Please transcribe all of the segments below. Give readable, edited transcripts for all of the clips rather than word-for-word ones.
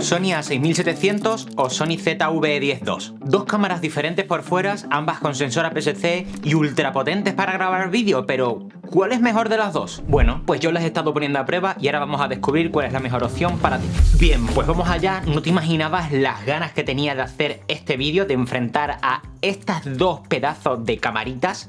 Sony A6700 o Sony ZV-E10 II. Dos cámaras diferentes por fuera, ambas con sensor APS-C y ultra potentes para grabar vídeo, pero ¿cuál es mejor de las dos? Bueno, pues yo las he estado poniendo a prueba y ahora vamos a descubrir cuál es la mejor opción para ti. Bien, pues vamos allá. No te imaginabas las ganas que tenía de hacer este vídeo, de enfrentar a estas dos pedazos de camaritas,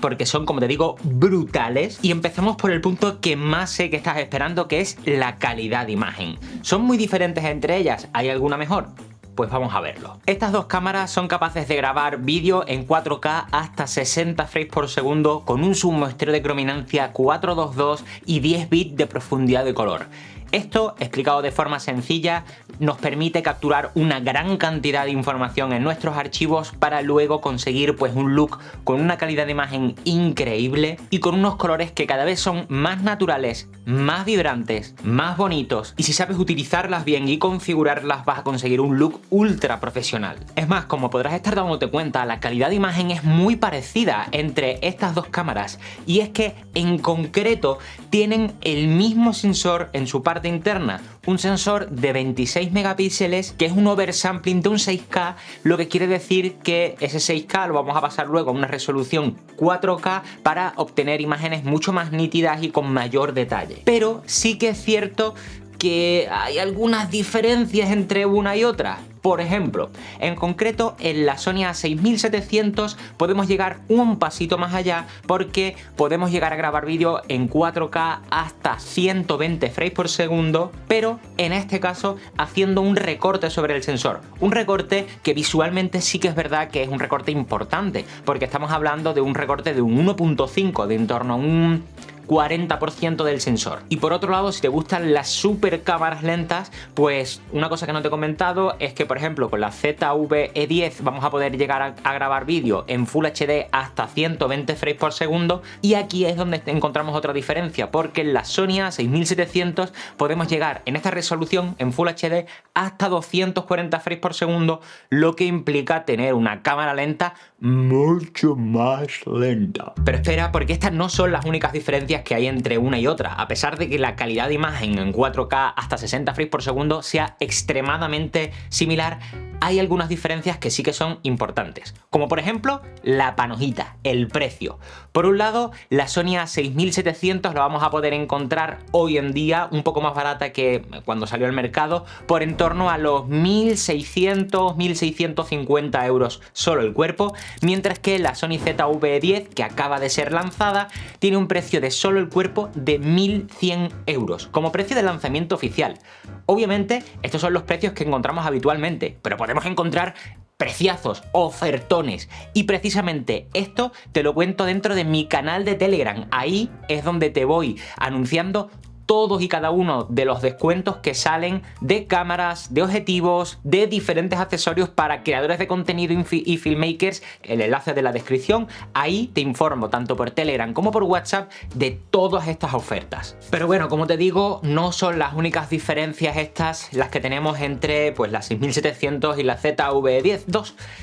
porque son, como te digo, brutales. Y empecemos por el punto que más sé que estás esperando, que es la calidad de imagen. ¿Son muy diferentes entre ellas? ¿Hay alguna mejor? Pues vamos a verlo. Estas dos cámaras son capaces de grabar vídeo en 4K hasta 60 frames por segundo con un submuestreo de crominancia 422 y 10 bits de profundidad de color. Esto, explicado de forma sencilla, nos permite capturar una gran cantidad de información en nuestros archivos para luego conseguir pues un look con una calidad de imagen increíble y con unos colores que cada vez son más naturales, más vibrantes, más bonitos, y si sabes utilizarlas bien y configurarlas vas a conseguir un look ultra profesional. Es más, como podrás estar dándote cuenta, la calidad de imagen es muy parecida entre estas dos cámaras, y es que en concreto tienen el mismo sensor en su parte interna, un sensor de 26 megapíxeles que es un oversampling de un 6K, lo que quiere decir que ese 6K lo vamos a pasar luego a una resolución 4K para obtener imágenes mucho más nítidas y con mayor detalle. Pero sí que es cierto que hay algunas diferencias entre una y otra. Por ejemplo, en concreto en la Sony A6700 podemos llegar un pasito más allá porque podemos llegar a grabar vídeo en 4K hasta 120 frames por segundo, pero en este caso haciendo un recorte sobre el sensor. Un recorte que visualmente sí que es verdad que es un recorte importante, porque estamos hablando de un recorte de un 1.5, de en torno a un 40% del sensor. Y por otro lado, si te gustan las super cámaras lentas, pues una cosa que no te he comentado es que, por ejemplo, con la ZV-E10 vamos a poder llegar a grabar vídeo en Full HD hasta 120 frames por segundo, y aquí es donde encontramos otra diferencia, porque en la Sony A6700 podemos llegar en esta resolución en Full HD hasta 240 frames por segundo, lo que implica tener una cámara lenta mucho más lenta. Pero espera, porque estas no son las únicas diferencias que hay entre una y otra. A pesar de que la calidad de imagen en 4K hasta 60 frames por segundo sea extremadamente similar, hay algunas diferencias que sí que son importantes, como por ejemplo la panojita, el precio. Por un lado, la Sony A6700 la vamos a poder encontrar hoy en día un poco más barata que cuando salió al mercado, por en torno a los 1.600-1.650 euros solo el cuerpo, mientras que la Sony ZV-10, que acaba de ser lanzada, tiene un precio de solo el cuerpo de 1.100 euros, como precio de lanzamiento oficial. Obviamente, estos son los precios que encontramos habitualmente, pero podemos encontrar preciazos, ofertones, y precisamente esto te lo cuento dentro de mi canal de Telegram. Ahí es donde te voy anunciando todos y cada uno de los descuentos que salen de cámaras, de objetivos, de diferentes accesorios para creadores de contenido y filmmakers. El enlace de la descripción, ahí te informo tanto por Telegram como por WhatsApp de todas estas ofertas. Pero bueno, como te digo, no son las únicas diferencias estas las que tenemos entre pues la 6700 y la ZV-10 II,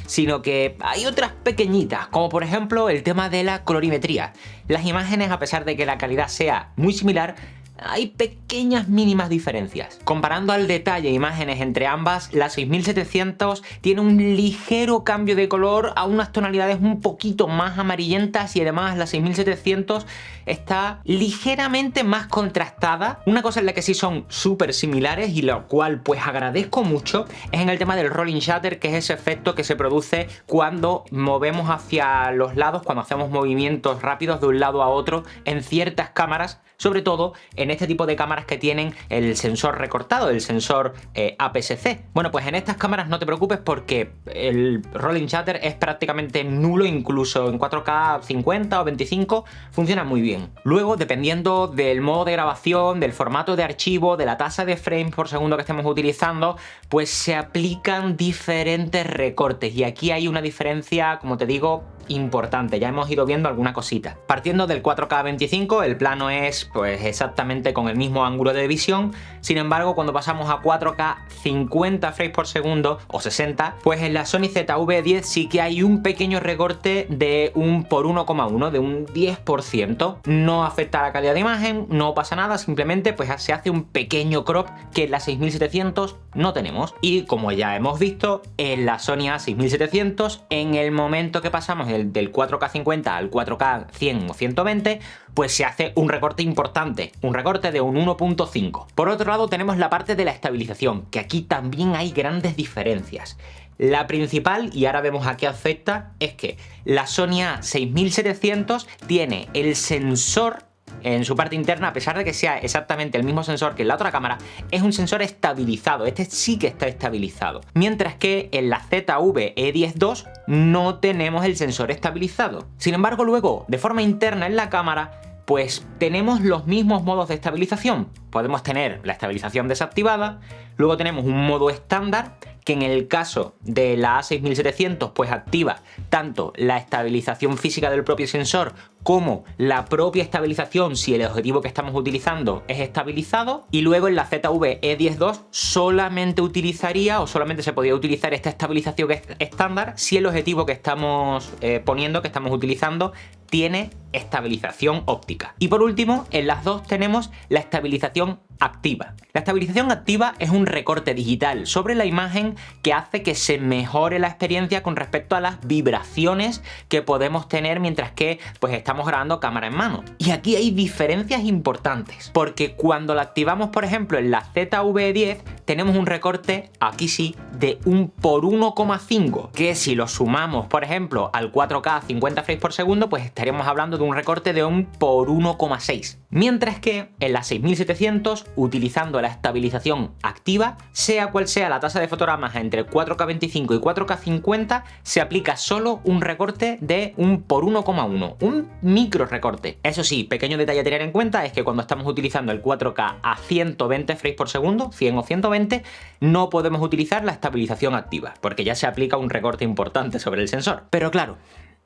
sino que hay otras pequeñitas, como por ejemplo el tema de la colorimetría. Las imágenes, a pesar de que la calidad sea muy similar, hay pequeñas mínimas diferencias. Comparando al detalle imágenes entre ambas, la 6700 tiene un ligero cambio de color a unas tonalidades un poquito más amarillentas, y además la 6700 está ligeramente más contrastada. Una cosa en la que sí son súper similares y lo cual pues agradezco mucho es en el tema del rolling shutter, que es ese efecto que se produce cuando movemos hacia los lados, cuando hacemos movimientos rápidos de un lado a otro en ciertas cámaras, sobre todo en este tipo de cámaras que tienen el sensor recortado, el sensor APS-C. Bueno, pues en estas cámaras no te preocupes porque el rolling shutter es prácticamente nulo, incluso en 4K 50 o 25 funciona muy bien. Luego, dependiendo del modo de grabación, del formato de archivo, de la tasa de frames por segundo que estemos utilizando, pues se aplican diferentes recortes, y aquí hay una diferencia, como te digo, importante. Ya hemos ido viendo alguna cosita. Partiendo del 4K 25, el plano es pues exactamente exactamente con el mismo ángulo de visión. Sin embargo, cuando pasamos a 4K 50 frames por segundo o 60, pues en la Sony ZV-10 sí que hay un pequeño recorte de un por 1,1, de un 10%. No afecta a la calidad de imagen, no pasa nada, simplemente pues se hace un pequeño crop que en la 6700 no tenemos. Y como ya hemos visto, en la Sony A6700, en el momento que pasamos del 4K 50 al 4K 100 o 120, pues se hace un recorte importante, un recorte de un 1.5. Por otro lado, tenemos la parte de la estabilización, que aquí también hay grandes diferencias. La principal, y ahora vemos a qué afecta, es que la Sony A6700 tiene el sensor en su parte interna, a pesar de que sea exactamente el mismo sensor que en la otra cámara, es un sensor estabilizado, este sí que está estabilizado. Mientras que en la ZV-E10 II no tenemos el sensor estabilizado. Sin embargo, luego, de forma interna en la cámara, pues tenemos los mismos modos de estabilización. Podemos tener la estabilización desactivada, luego tenemos un modo estándar, que en el caso de la A6700 pues activa tanto la estabilización física del propio sensor como la propia estabilización si el objetivo que estamos utilizando es estabilizado, y luego en la ZV-E10 II solamente utilizaría o solamente se podría utilizar esta estabilización estándar si el objetivo que estamos poniendo, que estamos utilizando, tiene estabilización óptica. Y por último, en las dos tenemos la estabilización activa. La estabilización activa es un recorte digital sobre la imagen que hace que se mejore la experiencia con respecto a las vibraciones que podemos tener mientras que pues estamos grabando cámara en mano. Y aquí hay diferencias importantes, porque cuando la activamos, por ejemplo, en la ZV-10, tenemos un recorte, aquí sí, de un por 1,5, que si lo sumamos, por ejemplo, al 4K 50 frames por segundo, pues estaríamos hablando de un recorte de un por 1,6. Mientras que en la 6700, utilizando la estabilización activa, sea cual sea la tasa de fotogramas entre 4K 25 y 4K 50, se aplica solo un recorte de un por 1,1, un micro recorte. Eso sí, pequeño detalle a tener en cuenta es que cuando estamos utilizando el 4K a 120 frames por segundo, 100 o 120, no podemos utilizar la estabilización activa, porque ya se aplica un recorte importante sobre el sensor. Pero claro,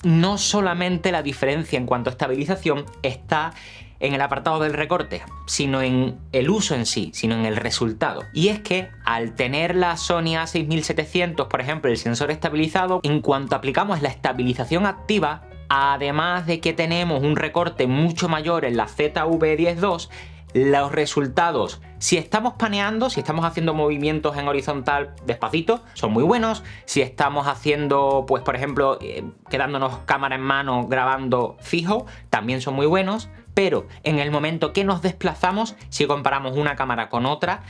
no solamente la diferencia en cuanto a estabilización está en el apartado del recorte, sino en el uso en sí, sino en el resultado. Y es que al tener la Sony A6700, por ejemplo, el sensor estabilizado, en cuanto aplicamos la estabilización activa, además de que tenemos un recorte mucho mayor en la ZV-10 II, los resultados, si estamos paneando, si estamos haciendo movimientos en horizontal despacito, son muy buenos. Si estamos haciendo, pues por ejemplo, quedándonos cámara en mano grabando fijo, también son muy buenos. Pero en el momento que nos desplazamos, si comparamos una cámara con otra,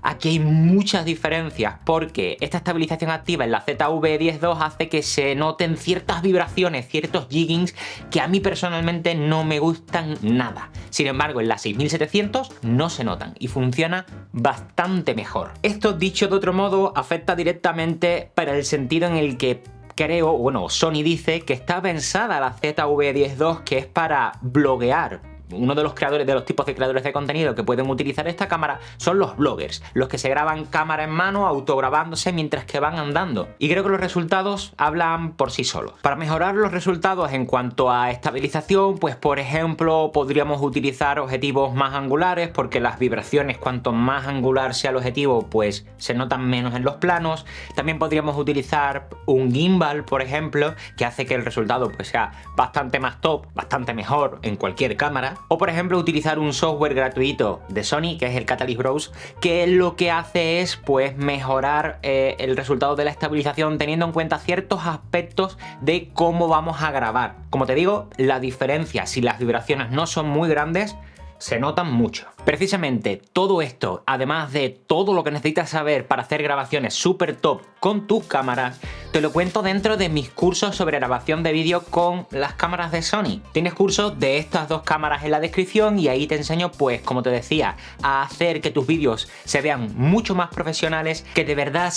aquí hay muchas diferencias, porque esta estabilización activa en la ZV-10 II hace que se noten ciertas vibraciones, ciertos jiggings que a mí personalmente no me gustan nada. Sin embargo, en la 6700 no se notan y funciona bastante mejor. Esto, dicho de otro modo, afecta directamente para el sentido en el que creo, bueno, Sony dice que está pensada la ZV-10 II, que es para bloguear. Uno de los creadores, de los tipos de creadores de contenido que pueden utilizar esta cámara son los bloggers, los que se graban cámara en mano, autograbándose mientras que van andando. Y creo que los resultados hablan por sí solos. Para mejorar los resultados en cuanto a estabilización, pues por ejemplo, podríamos utilizar objetivos más angulares, porque las vibraciones, cuanto más angular sea el objetivo, pues se notan menos en los planos. También podríamos utilizar un gimbal, por ejemplo, que hace que el resultado pues sea bastante más top, bastante mejor en cualquier cámara. O por ejemplo utilizar un software gratuito de Sony, que es el Catalyst Browse, que lo que hace es pues mejorar el resultado de la estabilización teniendo en cuenta ciertos aspectos de cómo vamos a grabar. Como te digo, la diferencia, si las vibraciones no son muy grandes, se notan mucho. Precisamente todo esto, además de todo lo que necesitas saber para hacer grabaciones súper top con tus cámaras, te lo cuento dentro de mis cursos sobre grabación de vídeo con las cámaras de Sony. Tienes cursos de estas dos cámaras en la descripción y ahí te enseño, pues como te decía, a hacer que tus vídeos se vean mucho más profesionales, que de verdad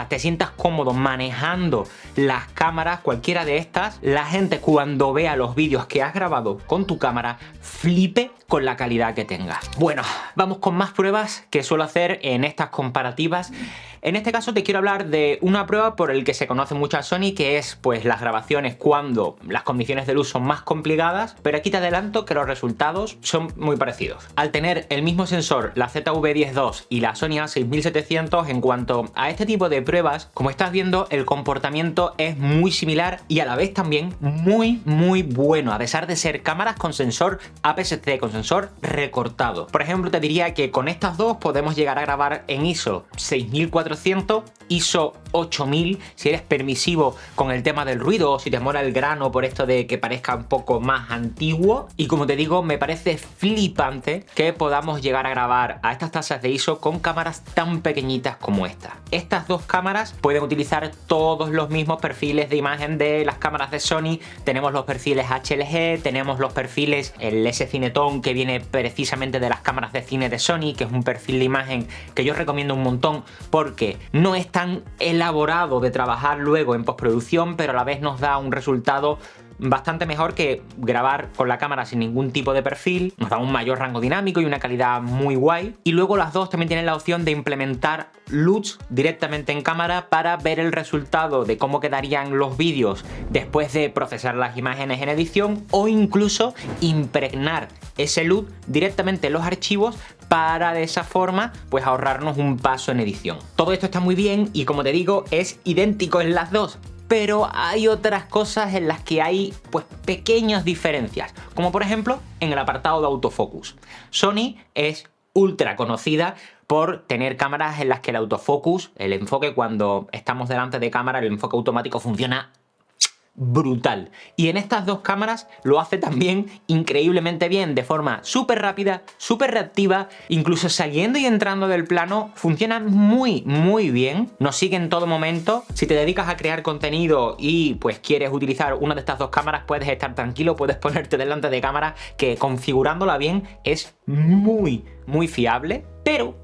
te sientas cómodo manejando las cámaras, cualquiera de estas. La gente cuando vea los vídeos que has grabado con tu cámara, flipe con la calidad que tenga. Bueno, Bueno, vamos con más pruebas que suelo hacer en estas comparativas. En este caso te quiero hablar de una prueba por el que se conoce mucho a Sony, que es pues las grabaciones cuando las condiciones de luz son más complicadas, pero aquí te adelanto que los resultados son muy parecidos. Al tener el mismo sensor, la ZV-10 II y la Sony a6700, en cuanto a este tipo de pruebas, como estás viendo, el comportamiento es muy similar y a la vez también muy bueno, a pesar de ser cámaras con sensor APS-C, con sensor recortado. Por ejemplo, te diría que con estas dos podemos llegar a grabar en ISO 6400, ISO 8000 si eres permisivo con el tema del ruido o si te mola el grano por esto de que parezca un poco más antiguo. Y como te digo, me parece flipante que podamos llegar a grabar a estas tasas de ISO con cámaras tan pequeñitas como esta. Estas dos cámaras pueden utilizar todos los mismos perfiles de imagen de las cámaras de Sony. Tenemos los perfiles HLG, tenemos los perfiles, el S-Cinetone que viene precisamente de las cámaras de cine de Sony, que es un perfil de imagen que yo recomiendo un montón porque no es tan elaborado de trabajar luego en postproducción, pero a la vez nos da un resultado bastante mejor que grabar con la cámara sin ningún tipo de perfil. Nos da un mayor rango dinámico y una calidad muy guay. Y luego las dos también tienen la opción de implementar LUTs directamente en cámara para ver el resultado de cómo quedarían los vídeos después de procesar las imágenes en edición, o incluso impregnar ese LUT directamente en los archivos para de esa forma pues ahorrarnos un paso en edición. Todo esto está muy bien y, como te digo, es idéntico en las dos. Pero hay otras cosas en las que hay pues pequeñas diferencias, como por ejemplo en el apartado de autofocus. Sony es ultra conocida por tener cámaras en las que el autofocus, el enfoque cuando estamos delante de cámara, el enfoque automático funciona brutal. Y en estas dos cámaras lo hace también increíblemente bien, de forma súper rápida, súper reactiva, incluso saliendo y entrando del plano, funciona muy bien, nos sigue en todo momento. Si te dedicas a crear contenido y pues quieres utilizar una de estas dos cámaras, puedes estar tranquilo, puedes ponerte delante de cámara, que configurándola bien es muy fiable. Pero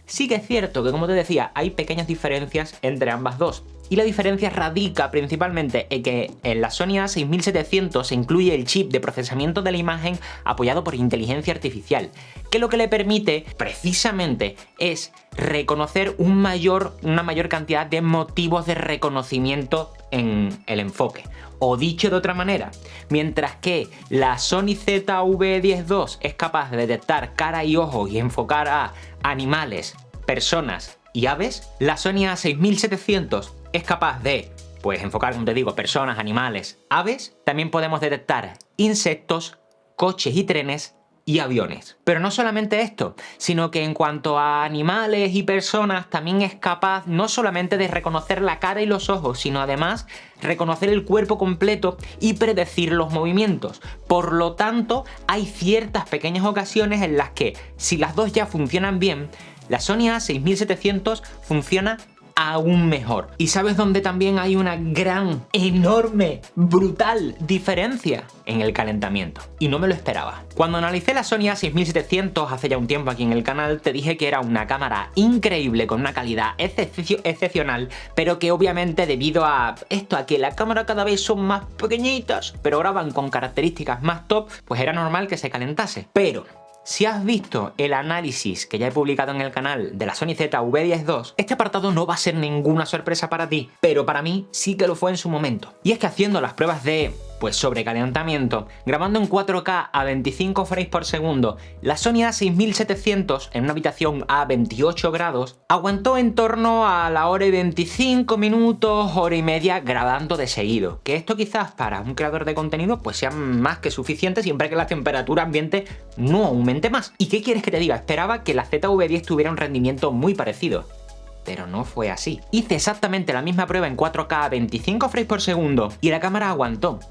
sí que es cierto que, como te decía, hay pequeñas diferencias entre ambas dos. Y la diferencia radica principalmente en que en la Sony a6700 se incluye el chip de procesamiento de la imagen apoyado por inteligencia artificial, que lo que le permite precisamente es reconocer una mayor cantidad de motivos de reconocimiento en el enfoque. O dicho de otra manera, mientras que la Sony ZV-10 II es capaz de detectar cara y ojos y enfocar a animales, personas y aves, la Sony a6700 es capaz de pues enfocar, como te digo, personas, animales, aves. También podemos detectar insectos, coches y trenes y aviones. Pero no solamente esto, sino que en cuanto a animales y personas también es capaz no solamente de reconocer la cara y los ojos, sino además reconocer el cuerpo completo y predecir los movimientos. Por lo tanto, hay ciertas pequeñas ocasiones en las que, si las dos ya funcionan bien, la Sony a6700 funciona aún mejor. ¿Y sabes dónde también hay una gran, enorme, brutal diferencia? En el calentamiento. Y no me lo esperaba. Cuando analicé la Sony a6700 hace ya un tiempo aquí en el canal, te dije que era una cámara increíble, con una calidad excepcional, pero que obviamente debido a esto, a que la cámara cada vez son más pequeñitas, pero graban con características más top, pues era normal que se calentase. Pero si has visto el análisis que ya he publicado en el canal de la Sony ZV-10 II, este apartado no va a ser ninguna sorpresa para ti, pero para mí sí que lo fue en su momento. Y es que haciendo las pruebas de pues sobrecalentamiento, grabando en 4K a 25 frames por segundo, la Sony a6700 en una habitación a 28 grados aguantó en torno a la hora y 25 minutos, hora y media grabando de seguido. Que esto quizás para un creador de contenido pues sea más que suficiente siempre que la temperatura ambiente no aumente más. ¿Y qué quieres que te diga? Esperaba que la ZV-10 tuviera un rendimiento muy parecido. Pero no fue así. Hice exactamente la misma prueba en 4K a 25 frames por segundo y la cámara aguantó.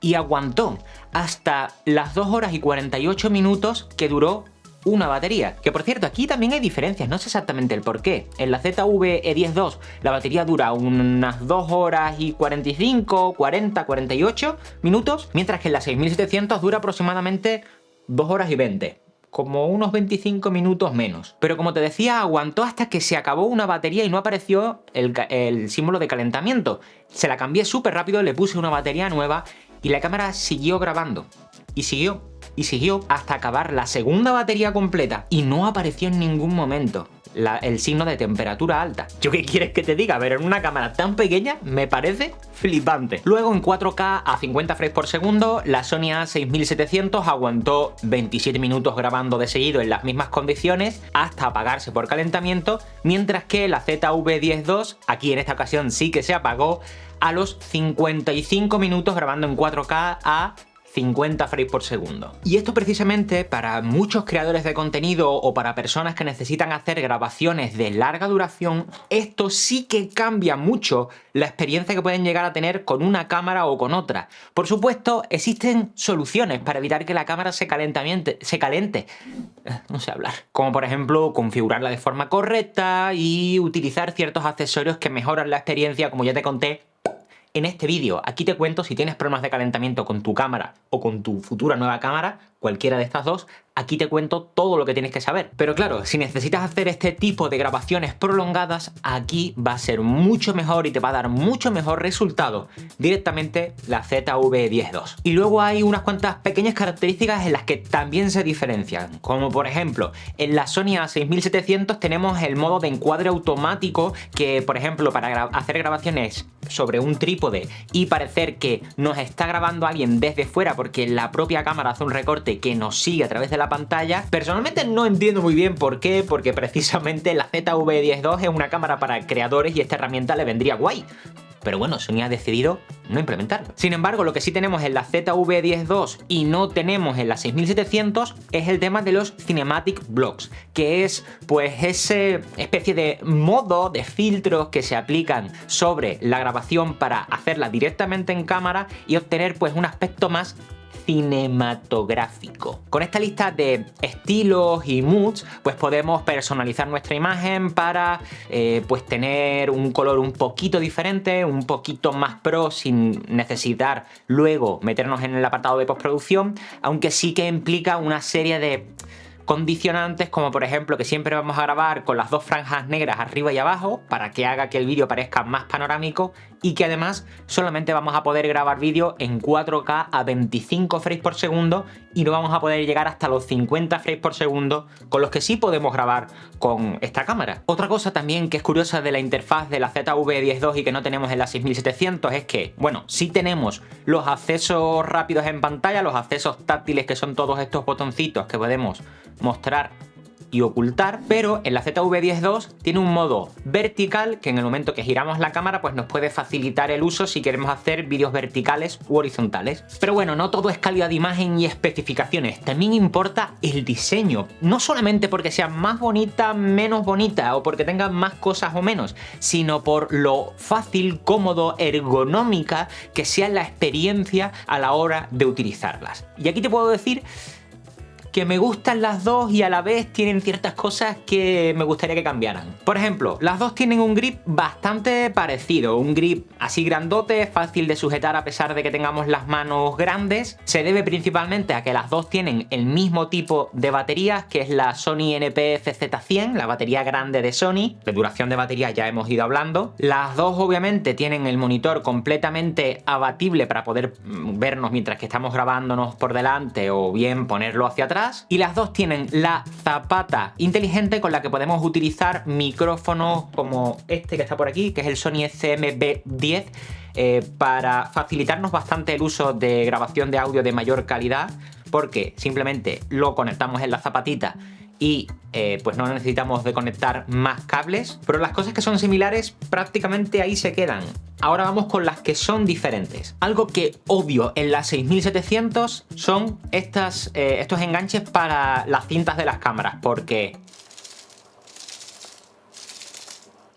Y aguantó hasta las 2 horas y 48 minutos que duró una batería. Que por cierto, aquí también hay diferencias, no sé exactamente el por qué. En la ZV-10 II la batería dura unas 2 horas y 45, 40, 48 minutos, mientras que en la 6700 dura aproximadamente 2 horas y 20. Como unos 25 minutos menos. Pero como te decía, aguantó hasta que se acabó una batería y no apareció el símbolo de calentamiento. Se la cambié súper rápido, le puse una batería nueva y la cámara siguió grabando. Y siguió y siguió hasta acabar la segunda batería completa y no apareció en ningún momento el signo de temperatura alta. ¿Yo qué quieres que te diga? Pero en una cámara tan pequeña me parece flipante. Luego en 4K a 50 frames por segundo, la Sony a6700 aguantó 27 minutos grabando de seguido en las mismas condiciones hasta apagarse por calentamiento, mientras que la ZV-10 II, aquí en esta ocasión sí que se apagó a los 55 minutos grabando en 4K a 50 frames por segundo. Y esto precisamente para muchos creadores de contenido o para personas que necesitan hacer grabaciones de larga duración, esto sí que cambia mucho la experiencia que pueden llegar a tener con una cámara o con otra. Por supuesto, existen soluciones para evitar que la cámara se calente. No sé hablar. Como por ejemplo, configurarla de forma correcta y utilizar ciertos accesorios que mejoran la experiencia, como ya te conté en este vídeo. Aquí te cuento si tienes problemas de calentamiento con tu cámara o con tu futura nueva cámara, cualquiera de estas dos, aquí te cuento todo lo que tienes que saber. Pero claro, si necesitas hacer este tipo de grabaciones prolongadas, aquí va a ser mucho mejor y te va a dar mucho mejor resultado directamente la ZV-10 II. Y luego hay unas cuantas pequeñas características en las que también se diferencian, como por ejemplo, en la Sony a6700 tenemos el modo de encuadre automático que, por ejemplo, para hacer grabaciones sobre un trípode y parecer que nos está grabando alguien desde fuera porque la propia cámara hace un recorte que nos sigue a través de la pantalla. Personalmente no entiendo muy bien por qué, porque precisamente la ZV-10 II es una cámara para creadores y esta herramienta le vendría guay. Pero bueno, Sony ha decidido no implementarlo. Sin embargo, lo que sí tenemos en la ZV-10 II y no tenemos en la 6700 es el tema de los Cinematic Blocks, que es pues esa especie de modo de filtros que se aplican sobre la grabación para hacerla directamente en cámara y obtener pues un aspecto más cinematográfico. Con esta lista de estilos y moods, pues podemos personalizar nuestra imagen para pues tener un color un poquito diferente, un poquito más pro, sin necesitar luego meternos en el apartado de postproducción, aunque sí que implica una serie de condicionantes, como por ejemplo que siempre vamos a grabar con las dos franjas negras arriba y abajo para que haga que el vídeo parezca más panorámico, y que además solamente vamos a poder grabar vídeo en 4K a 25 frames por segundo y no vamos a poder llegar hasta los 50 frames por segundo con los que sí podemos grabar con esta cámara. Otra cosa también que es curiosa de la interfaz de la ZV-10 II y que no tenemos en la 6700 es que, bueno, sí tenemos los accesos rápidos en pantalla, los accesos táctiles, que son todos estos botoncitos que podemos mostrar y ocultar, pero en la ZV-10 II tiene un modo vertical que en el momento que giramos la cámara pues nos puede facilitar el uso si queremos hacer vídeos verticales u horizontales. Pero bueno, no todo es calidad de imagen y especificaciones, también importa el diseño, no solamente porque sea más bonita, menos bonita o porque tenga más cosas o menos, sino por lo fácil, cómodo, ergonómica que sea la experiencia a la hora de utilizarlas. Y aquí te puedo decir que me gustan las dos y a la vez tienen ciertas cosas que me gustaría que cambiaran. Por ejemplo, las dos tienen un grip bastante parecido, un grip así grandote, fácil de sujetar a pesar de que tengamos las manos grandes. Se debe principalmente a que las dos tienen el mismo tipo de baterías, que es la Sony NP-FZ100, la batería grande de Sony. De duración de batería ya hemos ido hablando. Las dos obviamente tienen el monitor completamente abatible para poder vernos mientras que estamos grabándonos por delante o bien ponerlo hacia atrás. Y las dos tienen la zapata inteligente con la que podemos utilizar micrófonos como este que está por aquí, que es el Sony XM-B10, para facilitarnos bastante el uso de grabación de audio de mayor calidad, porque simplemente lo conectamos en la zapatita y pues no necesitamos de conectar más cables, pero las cosas que son similares prácticamente ahí se quedan. Ahora vamos con las que son diferentes. Algo que odio en la 6700 son estos enganches para las cintas de las cámaras, porque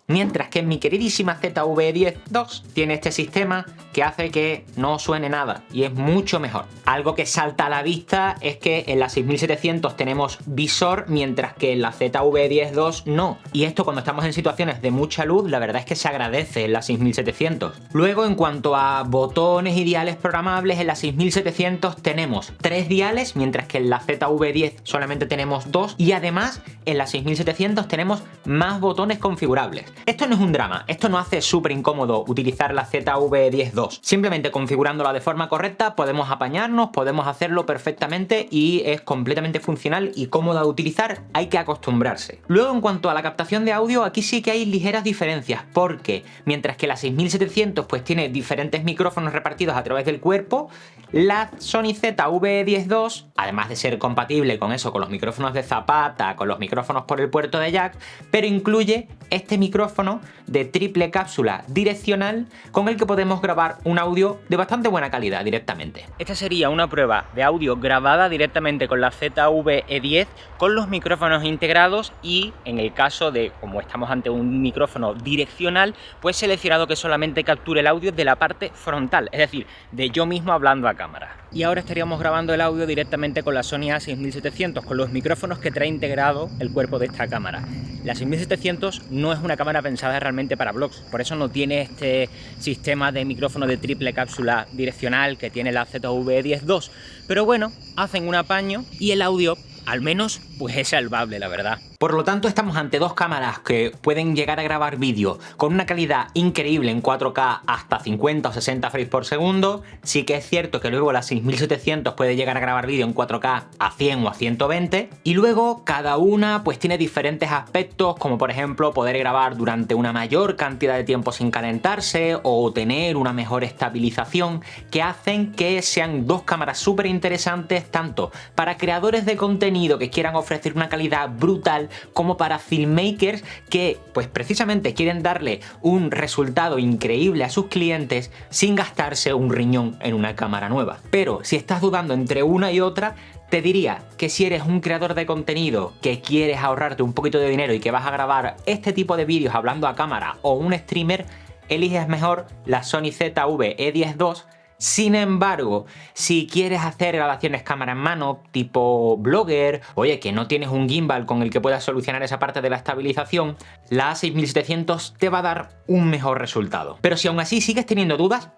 mientras que en mi queridísima ZV-10 II tiene este sistema que hace que no suene nada y es mucho mejor. Algo que salta a la vista es que en la 6700 tenemos visor, mientras que en la ZV-10 II no. Y esto, cuando estamos en situaciones de mucha luz, la verdad es que se agradece en la 6700. Luego, en cuanto a botones y diales programables, en la 6700 tenemos 3 diales, mientras que en la ZV-10 solamente tenemos 2, y además en la 6700 tenemos más botones configurables. Esto no es un drama, esto no hace súper incómodo utilizar la ZV-10 A10II. Simplemente configurándola de forma correcta podemos apañarnos, podemos hacerlo perfectamente y es completamente funcional y cómoda de utilizar, hay que acostumbrarse. Luego, en cuanto a la captación de audio, aquí sí que hay ligeras diferencias, porque mientras que la 6700 pues tiene diferentes micrófonos repartidos a través del cuerpo, la Sony ZV-E10II, además de ser compatible con eso, con los micrófonos de zapata, con los micrófonos por el puerto de jack, pero incluye este micrófono de triple cápsula direccional con el que podemos grabar un audio de bastante buena calidad directamente. Esta sería una prueba de audio grabada directamente con la ZV-E10 con los micrófonos integrados y en el caso de, como estamos ante un micrófono direccional, pues seleccionado que solamente capture el audio de la parte frontal, es decir, de yo mismo hablando a cámara. Y ahora estaríamos grabando el audio directamente con la Sony A6700, con los micrófonos que trae integrado el cuerpo de esta cámara. La 6700 no es una cámara pensada realmente para vlogs, por eso no tiene este sistema de micrófono de triple cápsula direccional que tiene la ZV-E10II, pero bueno, hacen un apaño y el audio, al menos, pues es salvable, la verdad. Por lo tanto, estamos ante dos cámaras que pueden llegar a grabar vídeo con una calidad increíble en 4K hasta 50 o 60 frames por segundo. Sí que es cierto que luego la 6700 puede llegar a grabar vídeo en 4K a 100 o a 120. Y luego cada una pues tiene diferentes aspectos, como por ejemplo poder grabar durante una mayor cantidad de tiempo sin calentarse o tener una mejor estabilización, que hacen que sean dos cámaras súper interesantes tanto para creadores de contenido que quieran ofrecer una calidad brutal, como para filmmakers que pues precisamente quieren darle un resultado increíble a sus clientes sin gastarse un riñón en una cámara nueva. Pero si estás dudando entre una y otra, te diría que si eres un creador de contenido que quieres ahorrarte un poquito de dinero y que vas a grabar este tipo de vídeos hablando a cámara, o un streamer, eliges mejor la Sony ZV-E10II. Sin embargo, si quieres hacer grabaciones cámara en mano, tipo blogger, oye, que no tienes un gimbal con el que puedas solucionar esa parte de la estabilización, la A6700 te va a dar un mejor resultado. Pero si aún así sigues teniendo dudas,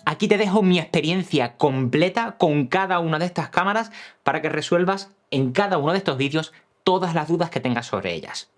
aquí te dejo mi experiencia completa con cada una de estas cámaras para que resuelvas en cada uno de estos vídeos todas las dudas que tengas sobre ellas.